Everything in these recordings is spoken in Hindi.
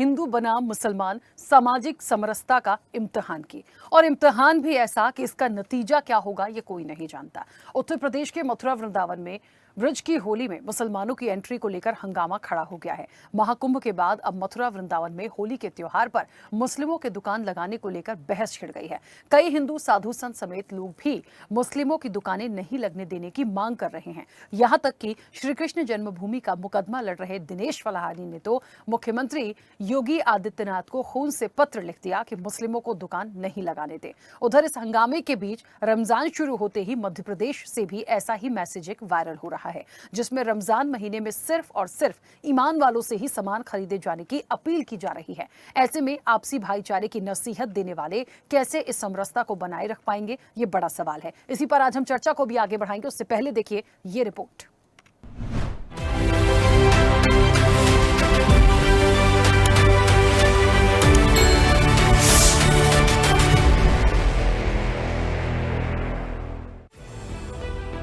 हिंदू बनाम मुसलमान सामाजिक समरसता का इम्तिहान की। और इम्तिहान भी ऐसा कि इसका नतीजा क्या होगा ये कोई नहीं जानता। उत्तर प्रदेश के मथुरा वृंदावन में ब्रज की होली में मुसलमानों की एंट्री को लेकर हंगामा खड़ा हो गया है। महाकुंभ के बाद अब मथुरा वृंदावन में होली के त्योहार पर मुस्लिमों के दुकान लगाने को लेकर बहस छिड़ गई है। कई हिंदू साधु संत समेत लोग भी मुस्लिमों की दुकानें नहीं लगने देने की मांग कर रहे हैं। यहां तक कि श्री कृष्ण जन्मभूमि का मुकदमा लड़ रहे दिनेश फलाहारी ने तो मुख्यमंत्री योगी आदित्यनाथ को खून से पत्र लिख दिया कि मुस्लिमों को दुकान नहीं लगाने दे। उधर इस हंगामे के बीच रमजान शुरू होते ही मध्य प्रदेश से भी ऐसा ही मैसेजिंग वायरल हो रहा है, जिसमें रमजान महीने में सिर्फ और सिर्फ ईमान वालों से ही सामान खरीदे जाने की अपील की जा रही है। ऐसे में आपसी भाईचारे की नसीहत देने वाले कैसे इस समरसता को बनाए रख पाएंगे, ये बड़ा सवाल है। इसी पर आज हम चर्चा को भी आगे बढ़ाएंगे। उससे पहले देखिए ये रिपोर्ट।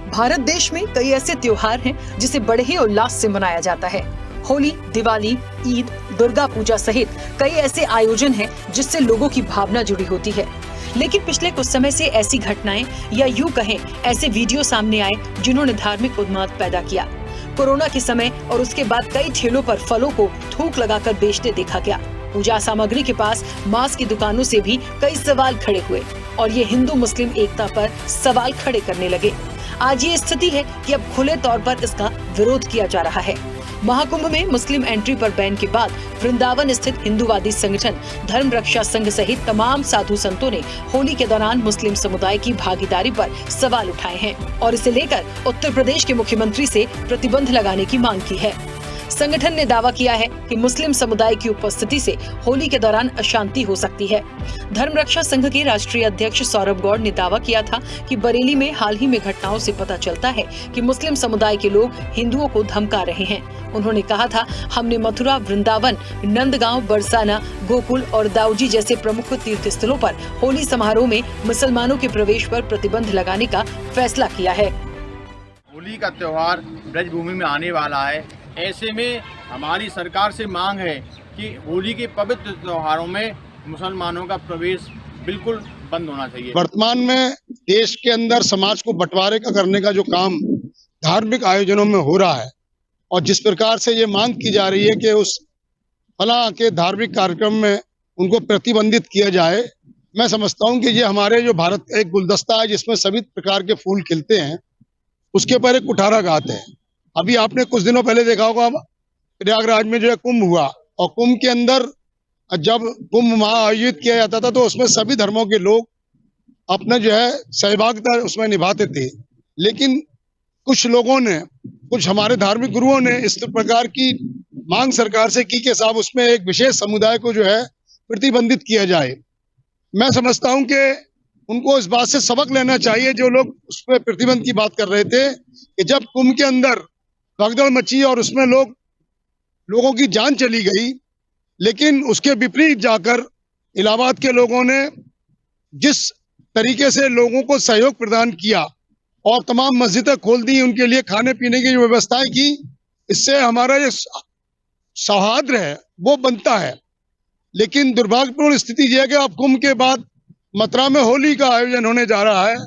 भारत देश में कई ऐसे त्योहार हैं जिसे बड़े ही उल्लास से मनाया जाता है। होली, दिवाली, ईद, दुर्गा पूजा सहित कई ऐसे आयोजन हैं जिससे लोगों की भावना जुड़ी होती है। लेकिन पिछले कुछ समय से ऐसी घटनाएं या यूं कहें ऐसे वीडियो सामने आए जिन्होंने धार्मिक उन्माद पैदा किया। कोरोना के समय और उसके बाद कई ठेलों पर फलों को थूक लगाकर बेचते देखा गया। पूजा सामग्री के पास मांस की दुकानों से भी कई सवाल खड़े हुए और ये हिंदू मुस्लिम एकता पर सवाल खड़े करने लगे। आज ये स्थिति है कि अब खुले तौर पर इसका विरोध किया जा रहा है। महाकुंभ में मुस्लिम एंट्री पर बैन के बाद वृंदावन स्थित हिंदूवादी संगठन धर्म रक्षा संघ सहित तमाम साधु संतों ने होली के दौरान मुस्लिम समुदाय की भागीदारी पर सवाल उठाए हैं और इसे लेकर उत्तर प्रदेश के मुख्यमंत्री से प्रतिबंध लगाने की मांग की है। संगठन ने दावा किया है कि मुस्लिम समुदाय की उपस्थिति से होली के दौरान अशांति हो सकती है। धर्म रक्षा संघ के राष्ट्रीय अध्यक्ष सौरभ गौड़ ने दावा किया था कि बरेली में हाल ही में घटनाओं से पता चलता है कि मुस्लिम समुदाय के लोग हिंदुओं को धमका रहे हैं। उन्होंने कहा था, हमने मथुरा, वृंदावन, नंदगांव, बरसाना, गोकुल और दाऊजी जैसे प्रमुख तीर्थ स्थलों पर होली समारोह में मुसलमानों के प्रवेश पर प्रतिबंध लगाने का फैसला किया है। होली का त्योहार ब्रज भूमि में आने वाला है। ऐसे में हमारी सरकार से मांग है कि होली के पवित्र त्योहारों में मुसलमानों का प्रवेश बिल्कुल बंद होना चाहिए। वर्तमान में देश के अंदर समाज को बंटवारे का करने का जो काम धार्मिक आयोजनों में हो रहा है और जिस प्रकार से ये मांग की जा रही है कि उस फला के धार्मिक कार्यक्रम में उनको प्रतिबंधित किया जाए, मैं समझता हूँ कि ये हमारे जो भारत का एक गुलदस्ता है जिसमें सभी प्रकार के फूल खिलते हैं, उसके ऊपर एक कुठाराघात है। अभी आपने कुछ दिनों पहले देखा होगा प्रयागराज में जो है कुंभ हुआ और कुंभ के अंदर जब कुंभ महा आयोजित किया जाता था तो उसमें सभी धर्मों के लोग अपना जो है सहभागिता उसमें निभाते थे। लेकिन कुछ लोगों ने, कुछ हमारे धार्मिक गुरुओं ने इस प्रकार की मांग सरकार से की कि साहब उसमें एक विशेष समुदाय को जो है प्रतिबंधित किया जाए। मैं समझता हूं कि उनको इस बात से सबक लेना चाहिए जो लोग उस पर प्रतिबंध की बात कर रहे थे कि जब कुंभ के अंदर भगदड़ मची और उसमें लोगों की जान चली गई, लेकिन उसके विपरीत जाकर इलाहाबाद के लोगों ने जिस तरीके से लोगों को सहयोग प्रदान किया और तमाम मस्जिदें खोल दी, उनके लिए खाने पीने की जो व्यवस्थाएं की, इससे हमारा जो सौहार्द है वो बनता है। लेकिन दुर्भाग्यपूर्ण स्थिति यह है कि अब कुंभ के बाद मथुरा में होली का आयोजन होने जा रहा है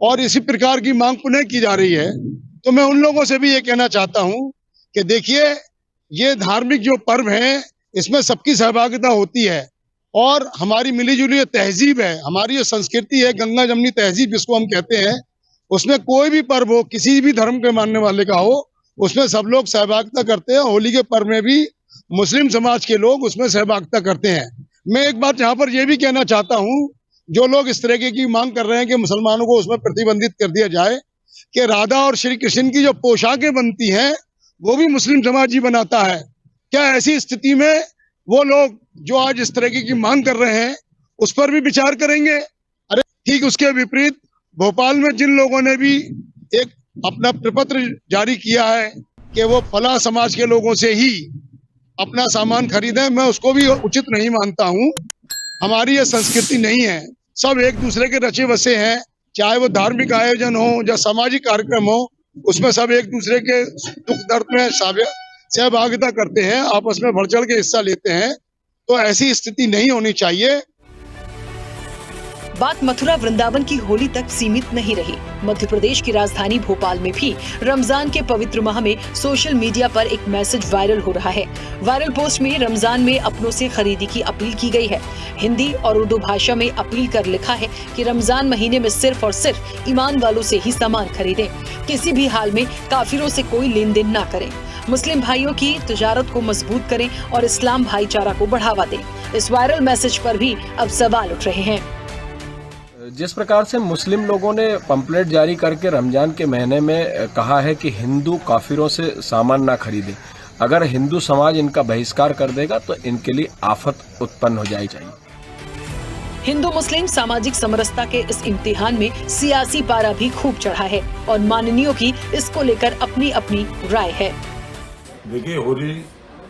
और इसी प्रकार की मांग पुनः की जा रही है। तो मैं उन लोगों से भी ये कहना चाहता हूं कि देखिए, ये धार्मिक जो पर्व है इसमें सबकी सहभागिता होती है और हमारी मिलीजुली तहजीब है, हमारी जो संस्कृति है, गंगा जमनी तहजीब जिसको हम कहते हैं, उसमें कोई भी पर्व हो, किसी भी धर्म के मानने वाले का हो, उसमें सब लोग सहभागिता करते हैं। होली के पर्व में भी मुस्लिम समाज के लोग उसमें सहभागिता करते हैं। मैं एक बात यहाँ पर यह भी कहना चाहता हूँ, जो लोग इस तरह की मांग कर रहे हैं कि मुसलमानों को उसमें प्रतिबंधित कर दिया जाए, कि राधा और श्री कृष्ण की जो पोशाकें बनती हैं वो भी मुस्लिम समाज ही बनाता है। क्या ऐसी स्थिति में वो लोग जो आज इस तरह की मांग कर रहे हैं उस पर भी विचार करेंगे? अरे ठीक उसके विपरीत भोपाल में जिन लोगों ने भी एक अपना प्रपत्र जारी किया है कि वो फला समाज के लोगों से ही अपना सामान खरीदें, मैं उसको भी उचित नहीं मानता हूँ। हमारी ये संस्कृति नहीं है। सब एक दूसरे के रचे बसे हैं, चाहे वो धार्मिक आयोजन हो या सामाजिक कार्यक्रम हो, उसमें सब एक दूसरे के दुख दर्द में सहभागिता करते हैं, आपस में बढ़ चढ़ के हिस्सा लेते हैं। तो ऐसी स्थिति नहीं होनी चाहिए। बात मथुरा वृंदावन की होली तक सीमित नहीं रही। मध्य प्रदेश की राजधानी भोपाल में भी रमजान के पवित्र माह में सोशल मीडिया पर एक मैसेज वायरल हो रहा है। वायरल पोस्ट में रमजान में अपनों से खरीदी की अपील की गई है। हिंदी और उर्दू भाषा में अपील कर लिखा है कि रमजान महीने में सिर्फ और सिर्फ ईमान वालों से ही सामान खरीदें, किसी भी हाल में काफिरों से कोई लेन देन न करें, मुस्लिम भाइयों की तिजारत को मजबूत करें और इस्लाम भाईचारा को बढ़ावा दें। इस वायरल मैसेज पर भी अब सवाल उठ रहे हैं। जिस प्रकार से मुस्लिम लोगों ने पंपलेट जारी करके रमजान के महीने में कहा है कि हिंदू काफिरों से सामान ना खरीदे, अगर हिंदू समाज इनका बहिष्कार कर देगा तो इनके लिए आफत उत्पन्न हो जाएगी। हिंदू मुस्लिम सामाजिक समरसता के इस इम्तिहान में सियासी पारा भी खूब चढ़ा है और माननीयों की इसको लेकर अपनी अपनी राय है। देखिए, होली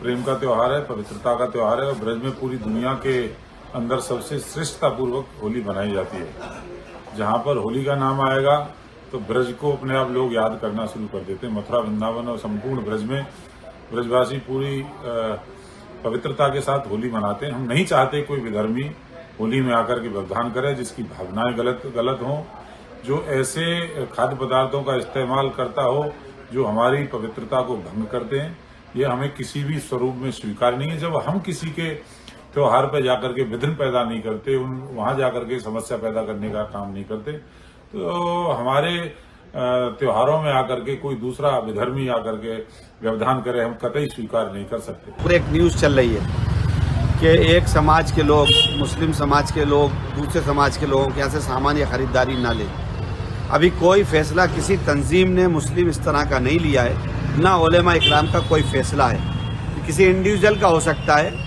प्रेम का त्योहार है, पवित्रता का त्योहार है और ब्रज में पूरी दुनिया के अंदर सबसे श्रेष्ठता पूर्वक होली मनाई जाती है। जहाँ पर होली का नाम आएगा तो ब्रज को अपने आप लोग याद करना शुरू कर देते हैं। मथुरा वृंदावन और संपूर्ण ब्रज में ब्रजवासी पूरी पवित्रता के साथ होली मनाते हैं। हम नहीं चाहते कोई विधर्मी होली में आकर के व्यवधान करे, जिसकी भावनाएं गलत हों, जो ऐसे खाद्य पदार्थों का इस्तेमाल करता हो जो हमारी पवित्रता को भंग करते हैं। ये हमें किसी भी स्वरूप में स्वीकार नहीं है। जब हम किसी के त्योहार पर जाकर के विघ्न पैदा नहीं करते, वहां जाकर के समस्या पैदा करने का काम नहीं करते, तो हमारे त्योहारों में आकर के कोई दूसरा विधर्मी आकर के व्यवधान करे, हम कतई स्वीकार नहीं कर सकते। एक न्यूज़ चल रही है कि एक समाज के लोग, मुस्लिम समाज के लोग दूसरे समाज के लोगों के यहाँ से सामान या खरीदारी ना ले। अभी कोई फैसला किसी तंजीम ने मुस्लिम इस तरह का नहीं लिया है, ना उलेमा इकराम का कोई फैसला है, किसी इंडिविजुअल का हो सकता है।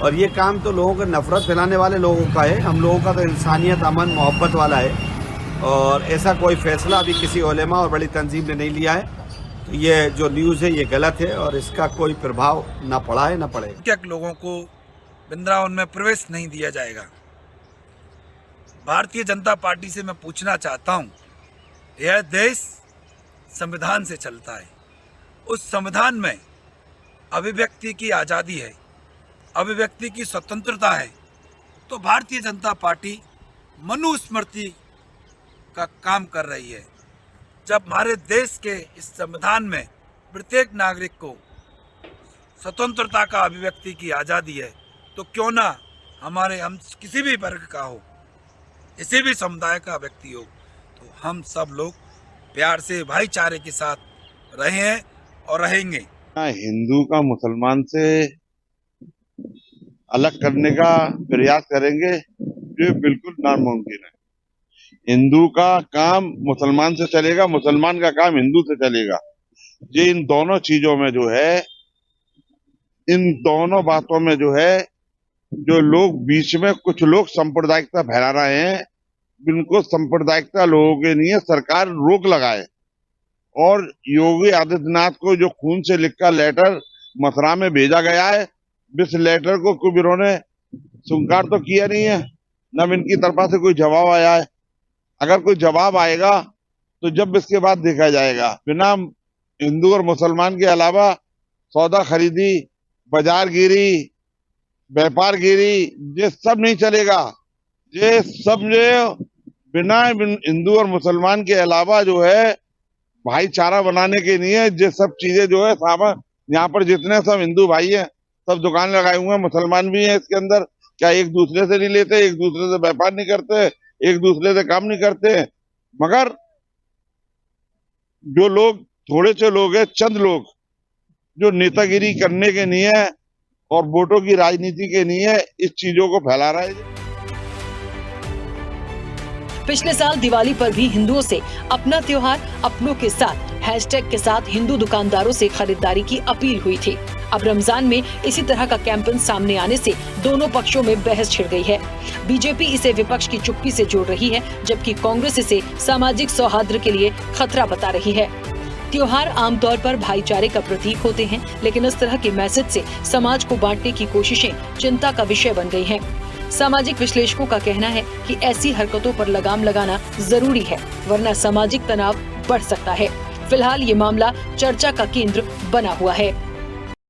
और ये काम तो लोगों को नफरत फैलाने वाले लोगों का है। हम लोगों का तो इंसानियत, अमन, मोहब्बत वाला है और ऐसा कोई फैसला अभी किसी उलेमा और बड़ी तंजीम ने नहीं लिया है। तो ये जो न्यूज़ है ये गलत है और इसका कोई प्रभाव ना पड़ा है ना पड़ेगा। क्या लोगों को वृंदावन में प्रवेश नहीं दिया जाएगा। भारतीय जनता पार्टी से मैं पूछना चाहता हूँ, यह देश संविधान से चलता है। उस संविधान में अभिव्यक्ति की आज़ादी है, अभिव्यक्ति की स्वतंत्रता है। तो भारतीय जनता पार्टी मनुस्मृति का काम कर रही है। जब हमारे देश के इस संविधान में प्रत्येक नागरिक को स्वतंत्रता का अभिव्यक्ति की आज़ादी है, तो क्यों ना हम किसी भी वर्ग का हो, किसी भी समुदाय का व्यक्ति हो, तो हम सब लोग प्यार से भाईचारे के साथ रहे हैं और रहेंगे। हिंदू का मुसलमान से अलग करने का प्रयास करेंगे जो बिल्कुल नामुमकिन है। हिंदू का काम मुसलमान से चलेगा, मुसलमान का काम हिंदू से चलेगा। ये इन दोनों चीजों में जो है, इन दोनों बातों में जो है, जो लोग बीच में कुछ लोग सांप्रदायिकता फैला रहे हैं, इनको सांप्रदायिकता लोगों के लिए सरकार रोक लगाए। और योगी आदित्यनाथ को जो खून से लिखा लेटर मथुरा में भेजा गया है, इस लेटर को कुबीरों ने स्वीकार तो किया नहीं है, न इनकी तरफ से कोई जवाब आया है। अगर कोई जवाब आएगा तो जब इसके बाद देखा जाएगा। बिना हिंदू और मुसलमान के अलावा सौदा खरीदी, बाजार गिरी, व्यापार गिरी, ये सब नहीं चलेगा। ये सब जो बिना हिंदू और मुसलमान के अलावा जो है भाईचारा बनाने के लिए ये सब चीजें जो है सामान, यहाँ पर जितने सब हिंदू भाई हैं सब दुकान लगाए हुए हैं, मुसलमान भी हैं इसके अंदर। क्या एक दूसरे से नहीं लेते, एक दूसरे से व्यापार नहीं करते, एक दूसरे से काम नहीं करते। मगर जो लोग, थोड़े से लोग हैं, चंद लोग जो नेतागिरी करने के लिए और वोटों की राजनीति के लिए इस चीजों को फैला रहा है। पिछले साल दिवाली पर भी हिंदुओं से अपना त्योहार अपनों के साथ हैशटैग के साथ हिंदू दुकानदारों से खरीदारी की अपील हुई थी। अब रमजान में इसी तरह का कैंपेन सामने आने से दोनों पक्षों में बहस छिड़ गई है। बीजेपी इसे विपक्ष की चुप्पी से जोड़ रही है, जबकि कांग्रेस इसे सामाजिक सौहार्द के लिए खतरा बता रही है। त्योहार आमतौर पर भाईचारे का प्रतीक होते हैं, लेकिन इस तरह के मैसेज से समाज को बांटने की कोशिशें चिंता का विषय बन गई हैं। सामाजिक विश्लेषकों का कहना है कि ऐसी हरकतों पर लगाम लगाना जरूरी है, वरना सामाजिक तनाव बढ़ सकता है। फिलहाल ये मामला चर्चा का केंद्र बना हुआ है।